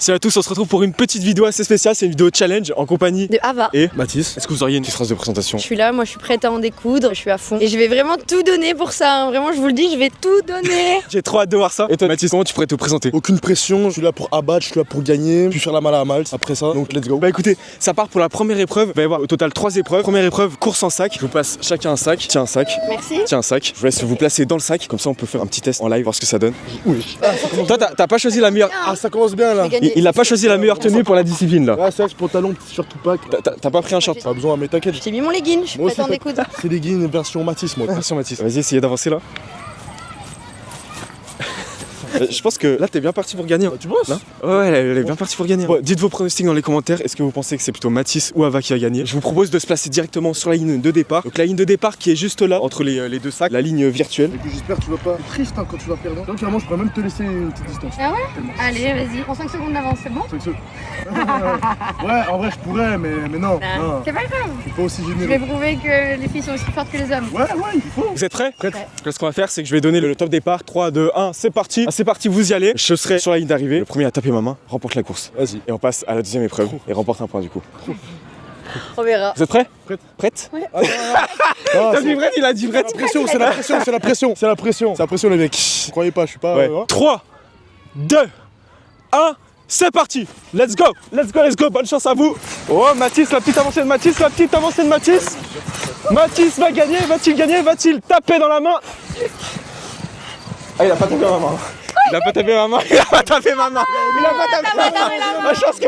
Salut à tous, on se retrouve pour une petite vidéo assez spéciale, c'est une vidéo challenge en compagnie de Ava et Mathis. Est-ce que vous auriez une petite phrase de présentation? Je suis là, moi je suis prête à en découdre, je suis à fond. Et je vais vraiment tout donner pour ça, hein. Vraiment je vous le dis, je vais tout donner. J'ai trop hâte de voir ça. Et toi Mathis, comment tu pourrais te présenter? Aucune pression, je suis là pour abattre, je suis là pour gagner, puis faire la mala à Malte après ça, donc let's go. Bah écoutez, ça part pour la première épreuve, il va y avoir au total 3 épreuves. Première épreuve, course en sac, je vous passe chacun un sac, tiens un sac, Merci. tiens un sac. Je vous laisse vous placer dans le sac, comme ça on peut faire un petit test en live, voir ce que ça donne. Oui. Toi t'as pas choisi la meilleure... Ah, ça commence bien là. Il a pas choisi la meilleure tenue pour la discipline là. Ouais, c'est vrai, ce pantalon, petit short Tupac. T'as pas pris un short? Pas besoin, mais t'inquiète. J'ai mis mon legging, je suis Moi prête à en aussi, découdre. C'est des guines version Matisse, moi. Attention Mathis, vas-y essayez d'avancer là. Je pense que là t'es bien parti pour gagner. Tu penses? Non ouais, elle est bien partie pour gagner. Bon, dites vos pronostics dans les commentaires. Est-ce que vous pensez que c'est plutôt Mathis ou Ava qui va gagner? Je vous propose de se placer directement sur la ligne de départ. Donc la ligne de départ qui est juste là, entre les deux sacs, la ligne virtuelle. Et puis j'espère que tu vas pas être triste hein, quand tu vas perdre. Donc vraiment, je pourrais même te laisser une petite distance. Ah ouais? Tellement. Allez, vas-y, prends 5 secondes d'avance, c'est bon? 5 secondes. Ouais, en vrai, je pourrais, mais non. Ah, Non. c'est pas grave. Je suis pas aussi Je généreux. vais prouver que les filles sont aussi fortes que les hommes. Ouais, il faut. Vous êtes prêts? Prête. Ce qu'on va faire, c'est que je vais donner le top départ. 3, 2, 1, c'est parti. Ah, c'est parti, vous y allez. Je serai sur la ligne d'arrivée. Le premier à taper ma main remporte la course. Vas-y. Et on passe à la deuxième épreuve et remporte un point du coup. On verra. Vous êtes prêts? Prête. Prête? Ah, non. T'as dit prête, il a dit prête. La pression, c'est la pression, c'est la pression. C'est la pression. C'est la pression, les mecs. Vous croyez pas, je suis pas. Ouais. hein. 3, 2, 1, c'est parti. Let's go, let's go, let's go. Bonne chance à vous. Oh Mathis, la petite avancée de Mathis, la petite avancée de Mathis. Mathis va gagner, va-t-il gagner, va-t-il taper dans la main? Ah il a pas tapé ma main. Il a pas tapé ma main, il a pas tapé ma main. Il a pas tapé ma main. Moi je pense que...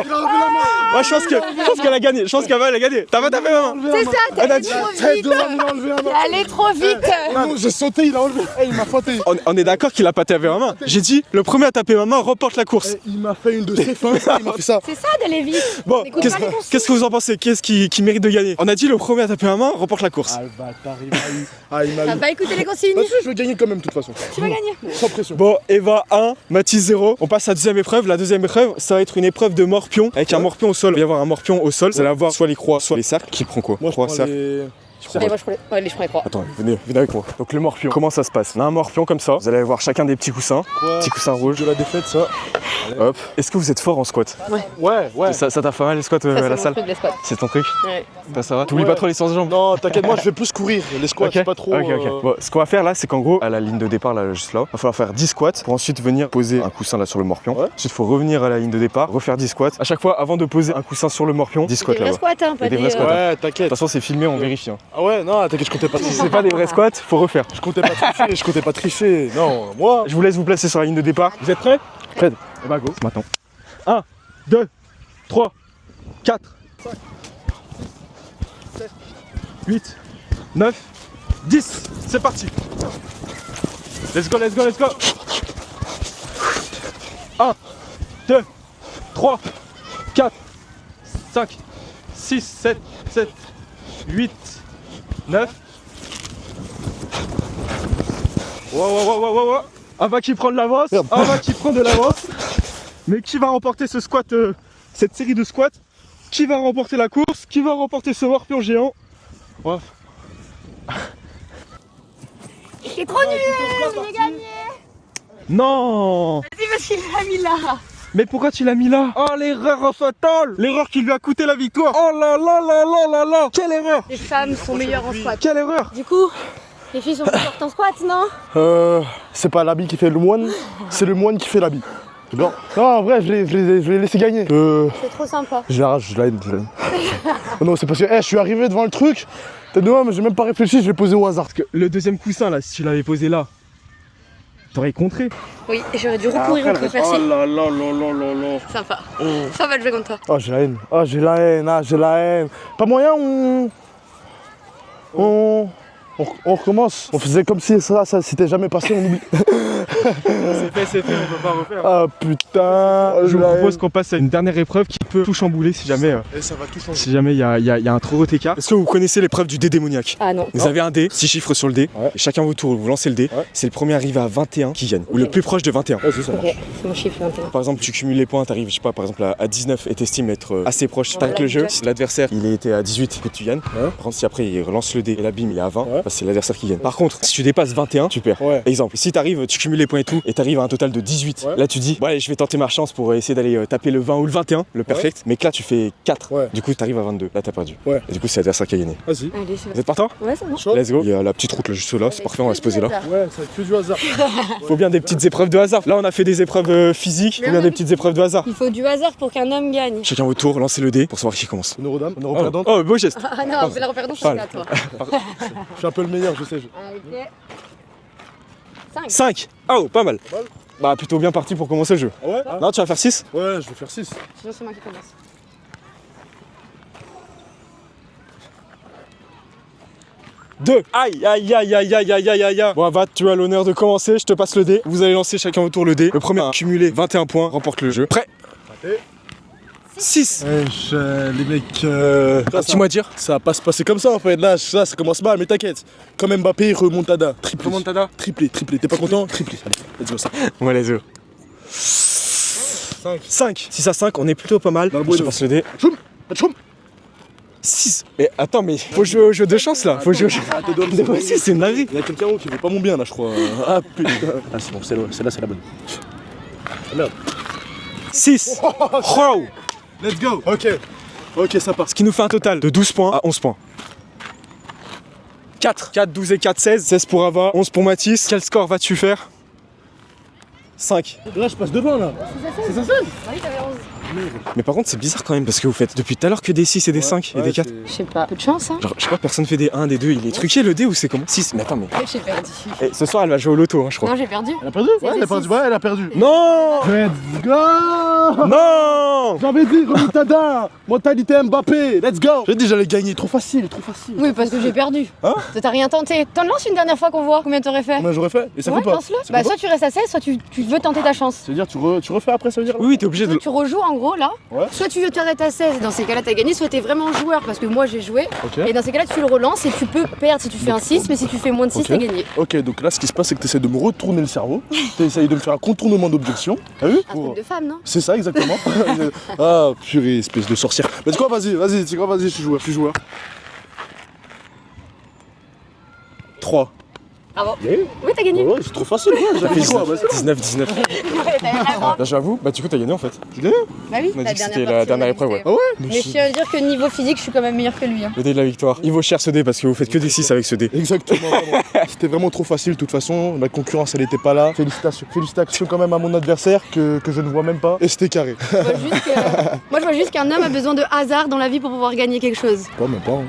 Moi je pense qu'elle a gagné, je pense qu'elle a gagné. T'as pas tapé ma main. C'est ça, t'es allé trop vite. T'es allé trop vite. Non, j'ai sauté, il a enlevé. Il m'a fouetté. On est d'accord qu'il a pas tapé ma main. J'ai dit, le premier à taper ma main remporte la course. Il m'a fait une de ses fins, il m'a fait ça. C'est ça d'aller vite. Bon, Écoute qu'est-ce pas les consignes. qu'est-ce que vous en pensez? Qu'est-ce qui mérite de gagner? On a dit le premier à taper ma main remporte la course. Ah le bâtard, il m'a eu. Ah, il m'a T'as eu. pas écouté les consignes? Bah, si, je vais gagner quand même, de toute façon. Tu vas gagner. Sans pression. Bon, Eva 1, Mathis 0. On passe à la deuxième épreuve. La deuxième épreuve, ça va être une épreuve de morpion avec un morpion au sol. Il va y avoir un morpion au sol. Vous allez avoir soit les croix, soit les cercles. Qui prend quoi? Moi, je Croix, prends cercle. les. Allez, moi je prends les croix. Attends, venez avec moi. Donc le morpion, comment ça se passe? On a un morpion comme ça. Vous allez avoir chacun des petits coussins. Quoi Petits coussins rouges. De la défaite, ça. Hop. Est-ce que vous êtes fort en squat? Ouais. Ça t'a fait mal les squats Ça, à c'est la mon salle? truc, les squats. C'est ton truc? Ouais. Ça va? T'oublies Ouais. pas trop les séances de jambes? Non, t'inquiète, moi, je vais plus courir. Les squats, Ok, c'est pas trop. ok. Bon, ce qu'on va faire là, c'est qu'en gros, à la ligne de départ, là, juste là, il va falloir faire 10 squats pour ensuite venir poser un coussin là sur le morpion. Ouais. Ensuite, il faut revenir à la ligne de départ, refaire 10 squats. À chaque fois, avant de poser un coussin sur le morpion, 10 squats Des vrais là-bas. squats, hein, pas des vrais des. squats. Ouais, De t'inquiète. toute façon, c'est filmé, on vérifie. Hein. Ah ouais, non, t'inquiète, je comptais pas Si tricher. c'est pas des vrais squats, faut refaire. Je comptais pas tricher. Non, moi. Je vous laisse vous placer sur la ligne de départ. Vous êtes prêts? Prête. Et bah go. Maintenant. 1, 2, 3, 4, 8, 9, 10. C'est parti. Let's go, let's go, let's go. 1, 2, 3, 4, 5, 6, 7, 8, 9. Wow. Ava qui prend de l'avance. Merde. Ava qui prend de l'avance. Mais qui va remporter ce squat, cette série de squats? Qui va remporter la course? Qui va remporter ce morpion géant? Ouais. T'es trop nul, j'ai gagné. Non! Vas-y, parce qu'il l'a mis là. Mais pourquoi tu l'as mis là? Oh l'erreur fatale! L'erreur qui lui a coûté la victoire! Oh là là là là là là! Quelle erreur! Les femmes sont meilleures en squat. Quelle erreur! Du coup, les filles sont plus fortes en squat, non? C'est pas l'habit qui fait le moine, c'est le moine qui fait l'habit. C'est bien. Non, en vrai, je l'ai laissé gagner. C'est trop sympa. Je la haine. Non, c'est parce que je suis arrivé devant le truc. T'as dit, ouais, mais j'ai même pas réfléchi, je l'ai posé au hasard. Parce que le deuxième coussin là, si tu l'avais posé là, t'aurais contré. Oui, j'aurais dû recourir contre merci. là là. Sympa. Ça va le jouer contre toi. Oh, j'ai la haine. Pas moyen, on recommence. On faisait comme si ça s'était jamais passé, on oublie. C'est fait, on peut pas refaire. Ah putain. Je vous propose qu'on passe à une dernière épreuve qui peut tout chambouler si jamais Et ça va tout changer. il y a un trop gros écart. Est-ce que vous connaissez l'épreuve du dé démoniaque? Ah non. Vous avez un dé, 6 chiffres sur le dé, Ouais. et chacun votre tour, vous lancez le dé, Ouais. c'est le premier arrivé à 21 qui gagne, ou le plus proche de 21. Vas-y, ça marche. Ok, c'est mon chiffre maintenant. Par exemple, tu cumules les points, t'arrives, je sais pas, par exemple à 19 et t'estimes être assez proche, t'arrêtes le jeu. Si l'adversaire il était à 18, que tu gagnes. Ouais. Par contre, si après il relance le dé et l'abîme il est à 20, Ouais. bah, c'est l'adversaire qui gagne. Par contre, si tu dépasses 21, tu perds. Ouais. Exemple, si t'arrives, tu cumules les points. points et tout, et t'arrives à un total de 18. Ouais. Là, tu dis, bon, allez, je vais tenter ma chance pour essayer d'aller taper le 20 ou le 21, le perfect. Mais que là, tu fais 4. Ouais. Du coup, t'arrives à 22. Là, t'as perdu. Ouais. Et du coup, c'est l'adversaire qui a gagné. Vas-y. Allez, c'est Vous êtes partant? Ouais, c'est bon. Chaud. Let's go. Il y a la petite route là, juste là. C'est parfait, on va se poser là. Ouais, ça fait que du hasard. Faut bien des petites épreuves de hasard. Là, on a fait des épreuves physiques. Faut Mais bien on des a petites épreuves de hasard. Il faut du hasard pour qu'un homme gagne. Chacun votre tour, lancez le dé pour savoir qui commence. Honneur aux dames, honneur aux Oh, perdantes. oh, beau geste. Ah non, c'est la reperdante, je suis là, toi. Je suis un peu le meilleur, je sais. Ok. 5. 5. Oh, pas mal. Pas mal. Bah, plutôt bien parti pour commencer le jeu. Ah ouais? Non, tu vas faire 6? Ouais, je vais faire 6. Sinon, c'est moi qui commence. 2. Aïe, aïe, aïe, aïe, aïe, aïe, aïe, aïe. Bon, Avad, tu as l'honneur de commencer. Je te passe le dé. Vous allez lancer chacun votre tour le dé. Le premier à cumuler 21 points remporte le jeu. Prêt? 6. Les mecs, Dis-moi dire. ça va pas se passer comme ça en fait. Là, ça commence mal, mais t'inquiète. Comme Mbappé, remontada. Triplé. Remontada. Triplé. T'es pas content? Triplé. Allez, let's go ça. Ouais, let's go. 5. 6 à 5, on est plutôt pas mal. Dans le Je te bueno. passe le dé. Choum. Choum. 6. Mais attends, mais faut jouer au jeu de chance là. Faut jouer au jeu. Ah, t'es Mais aussi, c'est une dinguerie. Il y a quelqu'un qui veut pas mon bien là, je crois. Ah putain. Ah, c'est bon, celle-là, c'est la bonne. Ah, merde. 6. Oh. Let's go. Ok, ça part. Ce qui nous fait un total de 12 points à 11 points. 4. 4, 12 et 4, 16. 16 pour Ava, 11 pour Mathis. Quel score vas-tu faire? 5. Là, je passe devant là. C'est ça, 16. Oui, t'avais 11. Mais par contre, c'est bizarre quand même parce que vous faites depuis tout à l'heure que des 6 et des 5 et des 4. Je sais pas. Peu de chance, hein. Genre, je sais pas, personne fait des 1, des 2. Il est truqué le dé ou c'est comment? 6. Mais attends, mais. J'ai perdu. Eh, ce soir, elle va jouer au loto, hein, je crois. Non, j'ai perdu. Elle a perdu? C'est Ouais, elle a des perdu. six. Ouais, elle a perdu. Non. Let's go. Non. J'avais dit, remontada. Mentalité Mbappé. Let's go. J'ai dit, j'allais gagner. Trop facile, trop facile. Oui, parce que j'ai perdu. Hein? T'as rien tenté. T'en lances une dernière fois qu'on voit combien t'aurais fait. Combien j'aurais fait? Et ça Ouais, compte pas? lance-le. Ça Bah, compte soit tu restes à 16, soit tu veux tenter ta chance. Ça veut dire, tu refais après, ça veut dire? Oui, t'es obligé de. Soit tu rejoues en gros là. Ouais. Soit tu t'arrêtes à 16, dans ces cas-là t'as gagné, soit t'es vraiment joueur parce que moi j'ai joué. Ok. Et dans ces cas-là tu le relances et tu peux perdre si tu fais un 6, mais si tu fais moins de 6, Ok. t'as gagné. Ok, donc là, ce qui se passe, c'est que tu essaies de me retourner le cerveau. Tu essayes de me faire un contournement d'objection. T'as vu? Un truc de femme, non? C'est ça, exactement. Ah, purée, espèce de sorcière. Mais tu quoi, vas-y, je suis joueur. 3. Ah bon? Yeah. Oui, t'as gagné. Ouais, c'est trop facile, ouais. J'ai fait quoi? Bah, c'est 19, 19. Là, j'avoue, bah, du coup, t'as gagné en fait. J'ai gagné. Bah oui, On a la dit que c'était dernière la partie, dernière on a épreuve, dit ouais. que- Ah ouais? Mais je tiens à dire que niveau physique, je suis quand même meilleur que lui. Hein. Le dé de la victoire. Il vaut cher ce dé parce que vous faites que des 6 avec ce dé. Exactement. Vraiment. C'était vraiment trop facile de toute façon. Ma concurrence, elle était pas là. Félicitations quand même à mon adversaire que je ne vois même pas. Et c'était carré. Moi, je vois juste qu'un homme a besoin de hasard dans la vie pour pouvoir gagner quelque chose. Pas, même pas. Hein.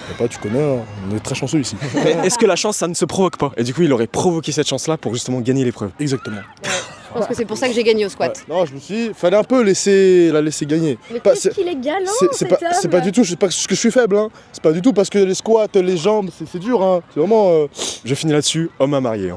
Même pas, tu connais, hein. On est très chanceux ici. Mais est-ce que la chance, ça ne se provoque pas? Et du coup, il aurait provoqué cette chance-là pour justement gagner l'épreuve. Exactement. Je pense que c'est pour ça que j'ai gagné au squat. Ouais. Non, je me suis dit, fallait un peu la laisser gagner. Mais Pas- qu'est-ce c'est- qu'il est galant, C'est cet pas homme. du tout, c'est pas parce que je suis faible, hein. C'est pas du tout parce que les squats, les jambes, c'est dur, hein. C'est vraiment. Je finis là-dessus, homme à marier. Hein.